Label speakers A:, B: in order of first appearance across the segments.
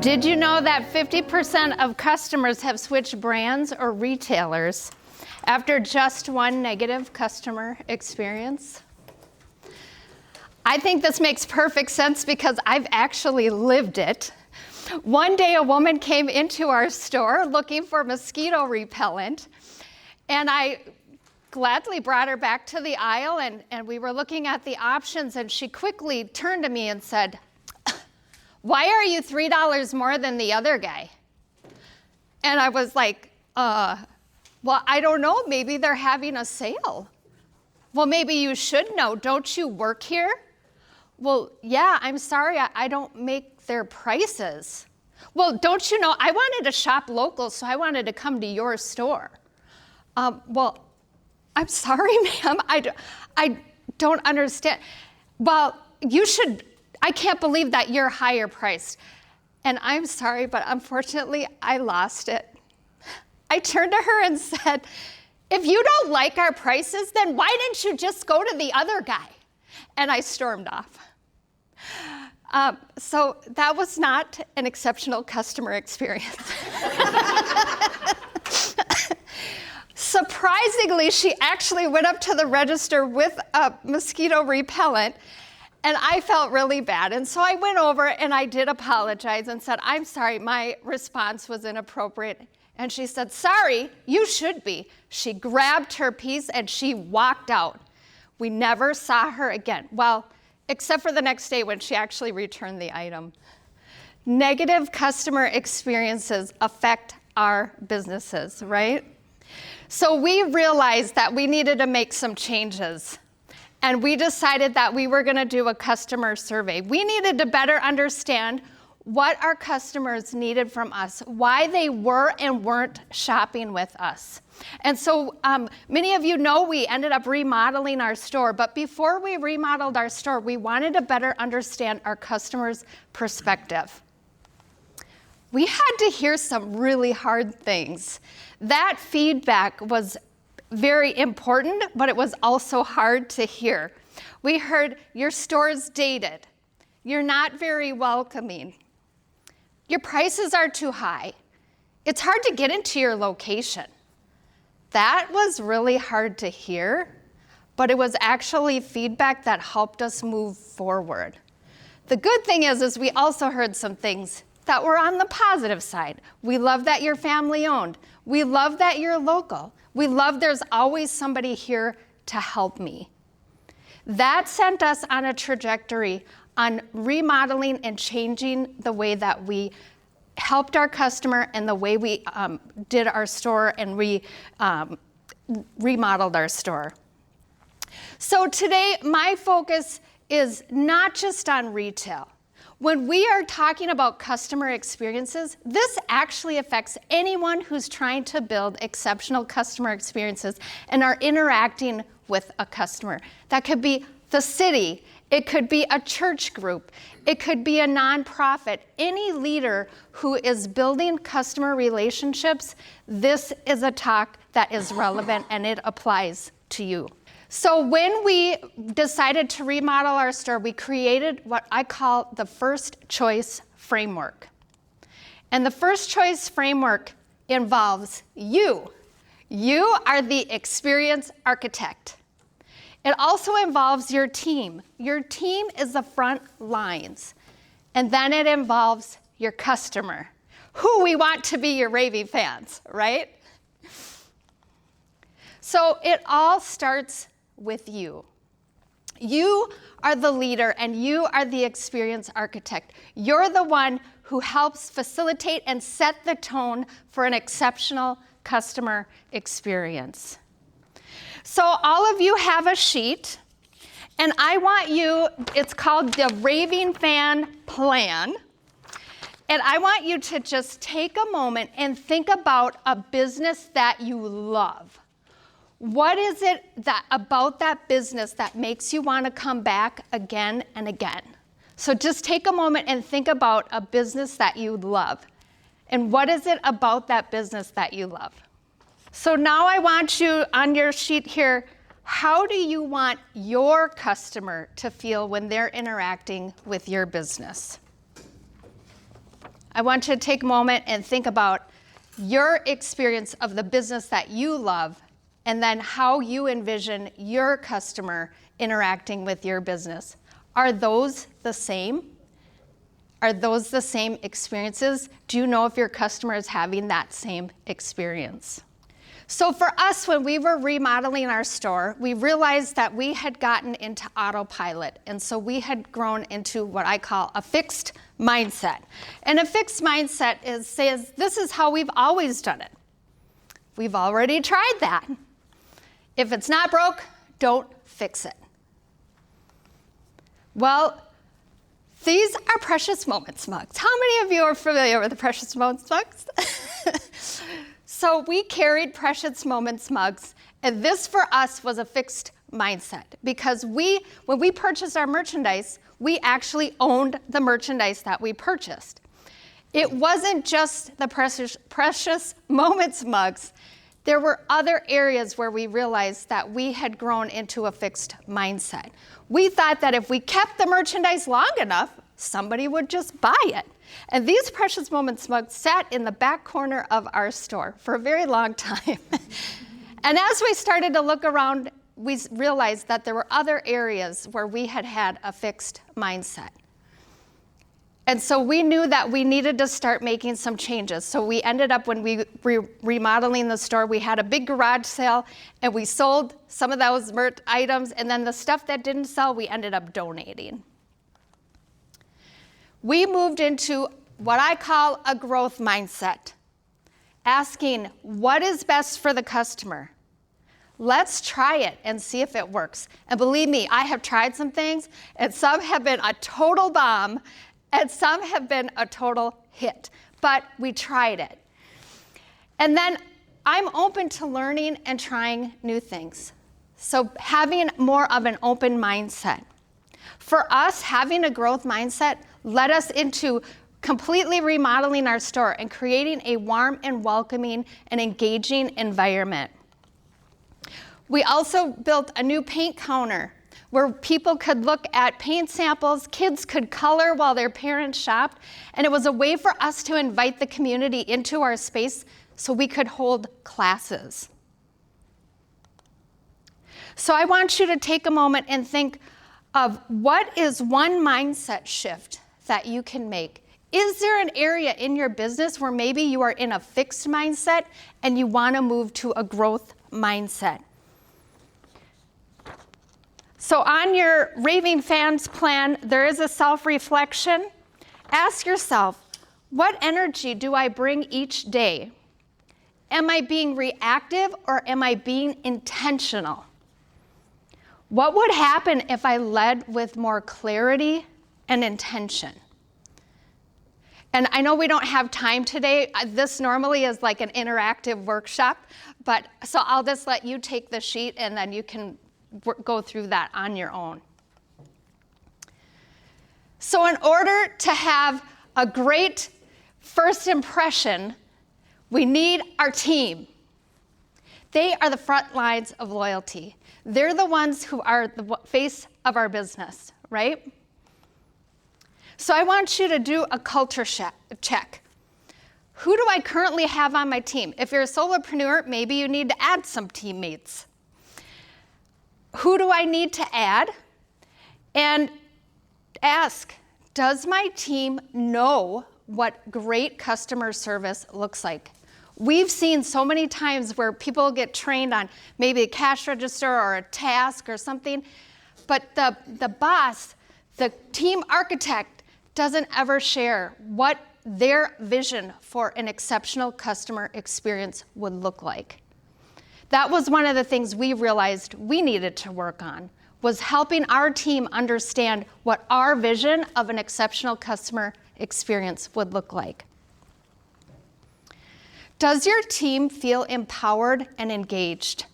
A: Did you know that 50% of customers have switched brands or retailers after just one negative customer experience? I think this makes perfect sense because I've actually lived it. One day a woman came into our store looking for mosquito repellent, and I gladly brought her back to the aisle, and we were looking at the options, and she quickly turned to me and said, "Why are you $3 more than the other guy?" And I was like, well, I don't know, maybe they're having a sale. Well, maybe you should know, don't you work here? Well, yeah, I'm sorry, I don't make their prices. Well, don't you know, I wanted to shop local, so I wanted to come to your store. Well, I'm sorry, ma'am, I don't understand. Well, you should, I can't believe that you're higher priced. And I'm sorry, but unfortunately, I lost it. I turned to her and said, "If you don't like our prices, then why didn't you just go to the other guy?" And I stormed off. So that was not an exceptional customer experience. Surprisingly, she actually went up to the register with a mosquito repellent, and I felt really bad. And so I went over and I did apologize and said, "I'm sorry, my response was inappropriate." And she said, "Sorry, you should be." She grabbed her piece and she walked out. We never saw her again. Well, except for the next day when she actually returned the item. Negative customer experiences affect our businesses, right? So we realized that we needed to make some changes. And we decided that we were going to do a customer survey. We needed to better understand what our customers needed from us, why they were and weren't shopping with us. And so many of you know we ended up remodeling our store, but before we remodeled our store, we wanted to better understand our customers' perspective. We had to hear some really hard things. That feedback was very important, but it was also hard to hear. We heard, "Your store's dated. You're not very welcoming. Your prices are too high. It's hard to get into your location." That was really hard to hear, but it was actually feedback that helped us move forward. The good thing is we also heard some things that were on the positive side. We love that you're family owned. We love that you're local. We love there's always somebody here to help me. That sent us on a trajectory on remodeling and changing the way that we helped our customer and the way we did our store and remodeled our store. So today, my focus is not just on retail. When we are talking about customer experiences, this actually affects anyone who's trying to build exceptional customer experiences and are interacting with a customer. That could be the city, it could be a church group, it could be a nonprofit. Any leader who is building customer relationships, this is a talk that is relevant and it applies to you. So when we decided to remodel our store, we created what I call the first choice framework. And the first choice framework involves you. You are the experience architect. It also involves your team. Your team is the front lines. And then it involves your customer, who we want to be your Raving fans, right? So it all starts with you. You are the leader and you are the experience architect. You're the one who helps facilitate and set the tone for an exceptional customer experience. So all of you have a sheet, and I want you, it's called the Raving Fan Plan, and I want you to just take a moment and think about a business that you love. What is it about that business that makes you want to come back again and again? So just take a moment and think about a business that you love. And what is it about that business that you love? So now I want you on your sheet here, how do you want your customer to feel when they're interacting with your business? I want you to take a moment and think about your experience of the business that you love, and then how you envision your customer interacting with your business. Are those the same? Are those the same experiences? Do you know if your customer is having that same experience? So for us, when we were remodeling our store, we realized that we had gotten into autopilot. And so we had grown into what I call a fixed mindset. And a fixed mindset says, this is how we've always done it. We've already tried that. If it's not broke, don't fix it. Well, these are Precious Moments mugs. How many of you are familiar with the Precious Moments mugs? So we carried Precious Moments mugs, and this for us was a fixed mindset, because when we purchased our merchandise, we actually owned the merchandise that we purchased. It wasn't just the Precious Moments mugs. There were other areas where we realized that we had grown into a fixed mindset. We thought that if we kept the merchandise long enough, somebody would just buy it. And these Precious Moments mugs sat in the back corner of our store for a very long time. And as we started to look around, we realized that there were other areas where we had a fixed mindset. And so we knew that we needed to start making some changes. So we ended up, when we were remodeling the store, we had a big garage sale, and we sold some of those merch items, and then the stuff that didn't sell, we ended up donating. We moved into what I call a growth mindset, asking what is best for the customer. Let's try it and see if it works. And believe me, I have tried some things, and some have been a total bomb, and some have been a total hit, but we tried it. And then I'm open to learning and trying new things. So having more of an open mindset. For us, having a growth mindset led us into completely remodeling our store and creating a warm and welcoming and engaging environment. We also built a new paint counter where people could look at paint samples, kids could color while their parents shopped, and it was a way for us to invite the community into our space so we could hold classes. So I want you to take a moment and think of what is one mindset shift that you can make. Is there an area in your business where maybe you are in a fixed mindset and you want to move to a growth mindset? So on your Raving Fans plan, there is a self-reflection. Ask yourself, what energy do I bring each day? Am I being reactive or am I being intentional? What would happen if I led with more clarity and intention? And I know we don't have time today. This normally is like an interactive workshop, but so I'll just let you take the sheet and then you can go through that on your own. So in order to have a great first impression, we need our team. They are the front lines of loyalty. They're the ones who are the face of our business, right? So I want you to do a culture check. Who do I currently have on my team? If you're a solopreneur, maybe you need to add some teammates. Who do I need to add? And ask, does my team know what great customer service looks like? We've seen so many times where people get trained on maybe a cash register or a task or something, but the boss, the team architect, doesn't ever share what their vision for an exceptional customer experience would look like. That was one of the things we realized we needed to work on, was helping our team understand what our vision of an exceptional customer experience would look like. Does your team feel empowered and engaged?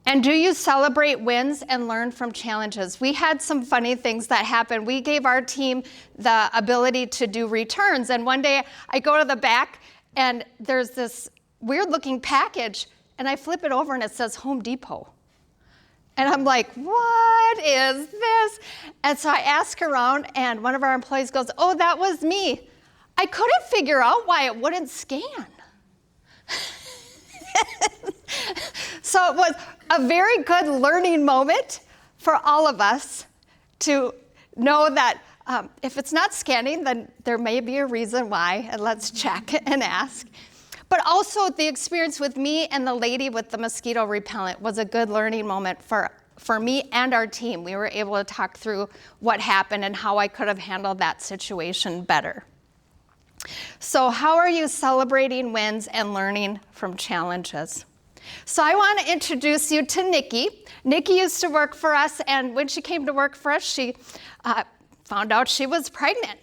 A: And do you celebrate wins and learn from challenges? We had some funny things that happened. We gave our team the ability to do returns. And one day I go to the back and there's this weird looking package and I flip it over and it says Home Depot. And I'm like, what is this? And so I ask around and one of our employees goes, oh, that was me. I couldn't figure out why it wouldn't scan. So it was a very good learning moment for all of us to know that if it's not scanning, then there may be a reason why, and let's check and ask. But also the experience with me and the lady with the mosquito repellent was a good learning moment for me and our team. We were able to talk through what happened and how I could have handled that situation better. So how are you celebrating wins and learning from challenges? So I want to introduce you to Nikki. Nikki used to work for us, and when she came to work for us, she found out she was pregnant.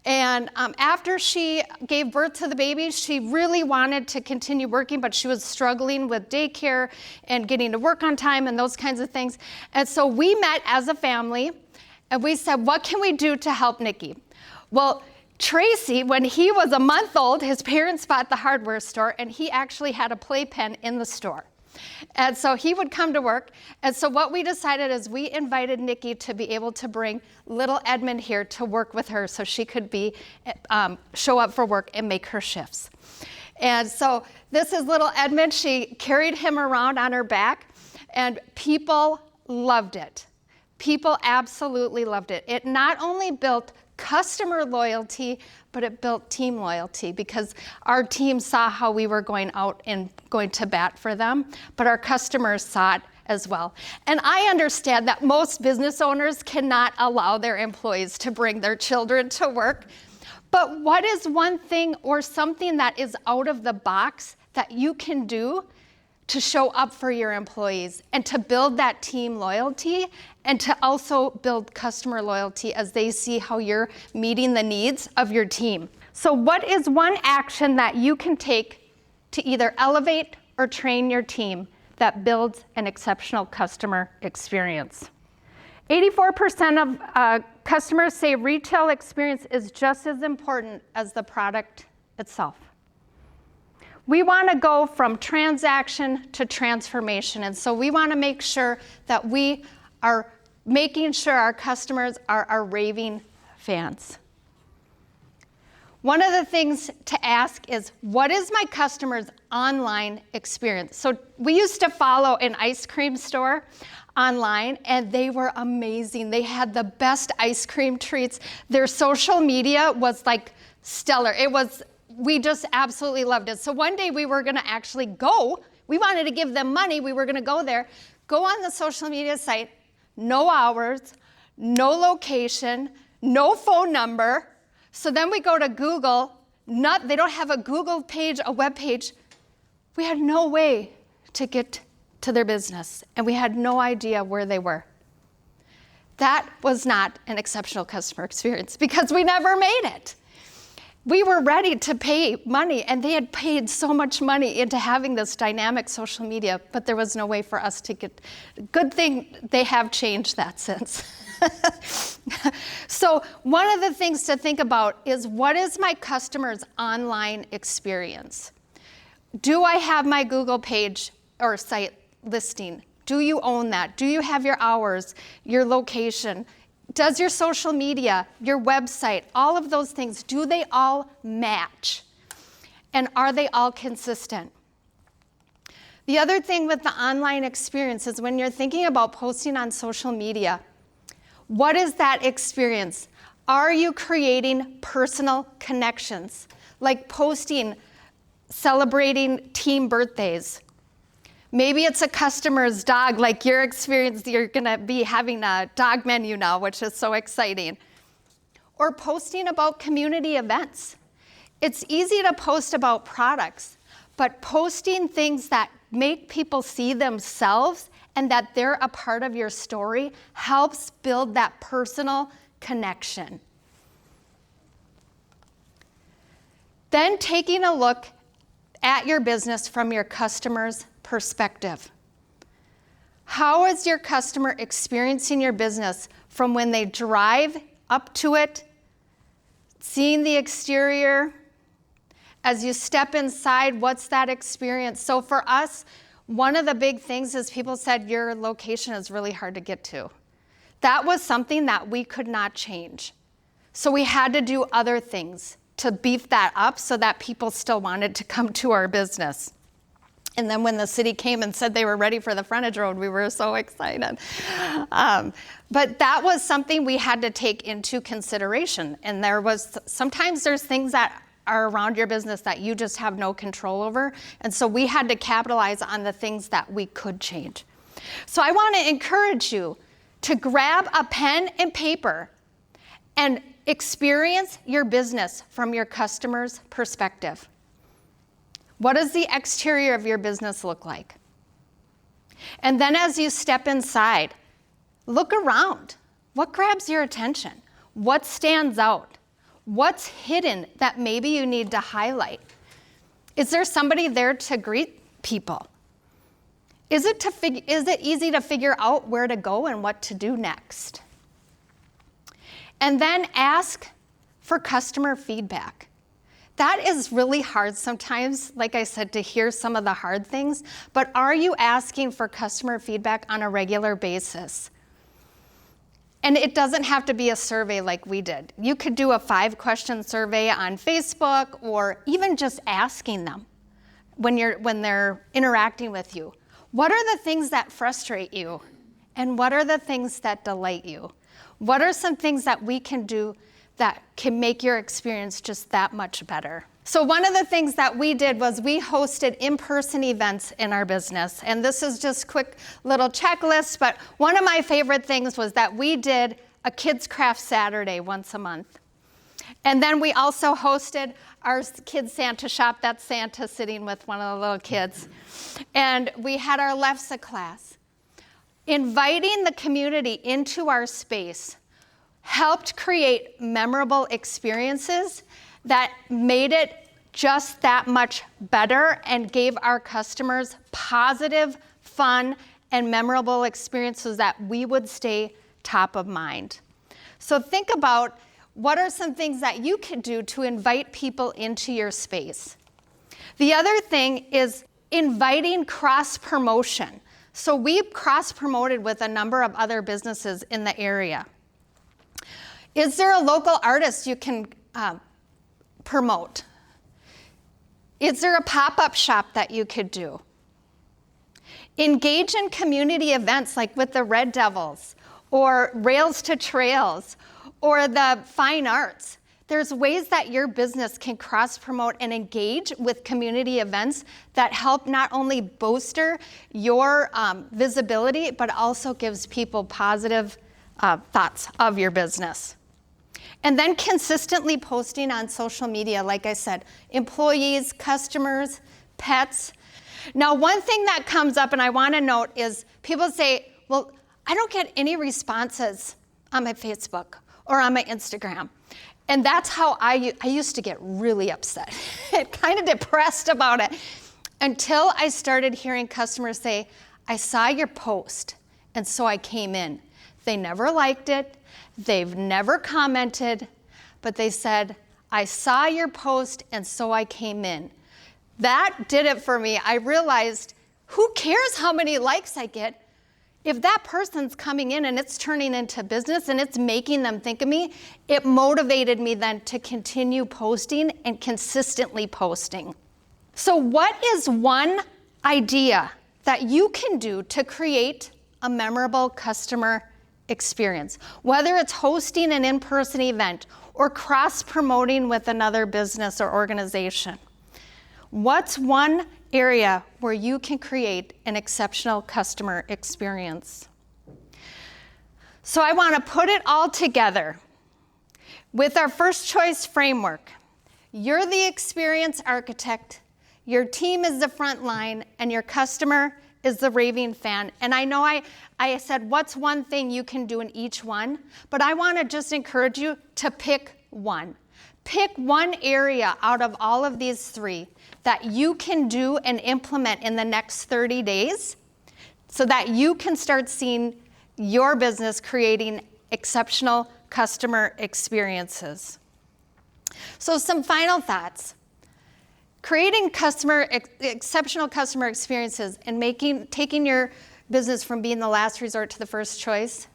A: And after she gave birth to the baby, she really wanted to continue working, but she was struggling with daycare and getting to work on time and those kinds of things. And so we met as a family, and we said, what can we do to help Nikki? Well, Tracy, when he was a month old, his parents bought the hardware store, and he actually had a playpen in the store. And so he would come to work. And so what we decided is we invited Nikki to be able to bring little Edmund here to work with her so she could show up for work and make her shifts. And so this is little Edmund. She carried him around on her back, and people loved it. People absolutely loved it. It not only built customer loyalty, but it built team loyalty because our team saw how we were going out and going to bat for them, but our customers saw it as well. And I understand that most business owners cannot allow their employees to bring their children to work, but what is one thing or something that is out of the box that you can do to show up for your employees and to build that team loyalty and to also build customer loyalty as they see how you're meeting the needs of your team? So what is one action that you can take to either elevate or train your team that builds an exceptional customer experience? 84% of customers say retail experience is just as important as the product itself. We want to go from transaction to transformation, and so we want to make sure that we are making sure our customers are our raving fans. One of the things to ask is, what is my customer's online experience? So we used to follow an ice cream store online, and they were amazing. They had the best ice cream treats. Their social media was like stellar. We just absolutely loved it. So one day we were going to actually go. We wanted to give them money. We were going to go there, go on the social media site, no hours, no location, no phone number. So then we go to Google. They don't have a Google page, a web page. We had no way to get to their business, and we had no idea where they were. That was not an exceptional customer experience because we never made it. We were ready to pay money, and they had paid so much money into having this dynamic social media, but there was no way for us to get. Good thing they have changed that since. So one of the things to think about is, what is my customer's online experience? Do I have my Google page or site listing? Do you own that? Do you have your hours, your location? Does your social media, your website, all of those things, do they all match? And are they all consistent? The other thing with the online experience is when you're thinking about posting on social media, what is that experience? Are you creating personal connections? Like posting, celebrating team birthdays. Maybe it's a customer's dog, like your experience, you're gonna be having a dog menu now, which is so exciting. Or posting about community events. It's easy to post about products, but posting things that make people see themselves and that they're a part of your story helps build that personal connection. Then taking a look at your business from your customer's perspective. How is your customer experiencing your business from when they drive up to it, seeing the exterior? As you step inside, what's that experience? So for us, one of the big things is people said your location is really hard to get to. That was something that we could not change. So we had to do other things to beef that up so that people still wanted to come to our business. And then when the city came and said they were ready for the frontage road, we were so excited. But that was something we had to take into consideration. And sometimes there's things that are around your business that you just have no control over. And so we had to capitalize on the things that we could change. So I want to encourage you to grab a pen and paper and experience your business from your customer's perspective. What does the exterior of your business look like? And then as you step inside, look around. What grabs your attention? What stands out? What's hidden that maybe you need to highlight? Is there somebody there to greet people? Is it easy to figure out where to go and what to do next? And then ask for customer feedback. That is really hard sometimes, like I said, to hear some of the hard things, but are you asking for customer feedback on a regular basis? And it doesn't have to be a survey like we did. You could do a 5-question survey on Facebook, or even just asking them when they're interacting with you. What are the things that frustrate you? And what are the things that delight you? What are some things that we can do that can make your experience just that much better? So one of the things that we did was we hosted in-person events in our business. And this is just quick little checklist, but one of my favorite things was that we did a Kids Craft Saturday once a month. And then we also hosted our Kids Santa shop. That's Santa sitting with one of the little kids. And we had our LEFSA class. Inviting the community into our space helped create memorable experiences that made it just that much better and gave our customers positive, fun, and memorable experiences that we would stay top of mind. So think about what are some things that you could do to invite people into your space. The other thing is inviting cross-promotion. So we cross-promoted with a number of other businesses in the area. Is there a local artist you can promote? Is there a pop-up shop that you could do? Engage in community events like with the Red Devils or Rails to Trails or the fine arts. There's ways that your business can cross-promote and engage with community events that help not only bolster your visibility, but also gives people positive thoughts of your business. And then consistently posting on social media, like I said, employees, customers, pets. Now, one thing that comes up and I want to note is people say, well, I don't get any responses on my Facebook or on my Instagram. And that's how I used to get really upset, kind of depressed about it, until I started hearing customers say, I saw your post, and so I came in. They never liked it. They've never commented, but they said, I saw your post, and so I came in. That did it for me. I realized, who cares how many likes I get? If that person's coming in and it's turning into business and it's making them think of me, it motivated me then to continue posting and consistently posting. So what is one idea that you can do to create a memorable customer experience? Whether it's hosting an in-person event or cross-promoting with another business or organization. What's one area where you can create an exceptional customer experience? So I want to put it all together with our first choice framework. You're the experience architect, your team is the front line, and your customer is the raving fan. And I know I said, what's one thing you can do in each one? But I want to just encourage you to pick one. Pick one area out of all of these three that you can do and implement in the next 30 days so that you can start seeing your business creating exceptional customer experiences. So some final thoughts. Creating exceptional customer experiences and taking your business from being the last resort to the first choice,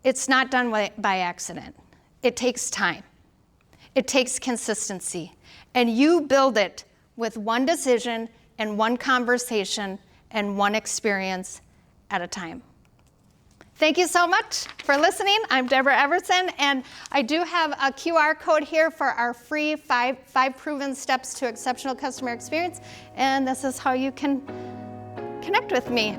A: it's not done by accident. It takes time. It takes consistency, and you build it with one decision and one conversation and one experience at a time. Thank you so much for listening. I'm Deborah Everson, and I do have a QR code here for our free five proven steps to exceptional customer experience, and this is how you can connect with me.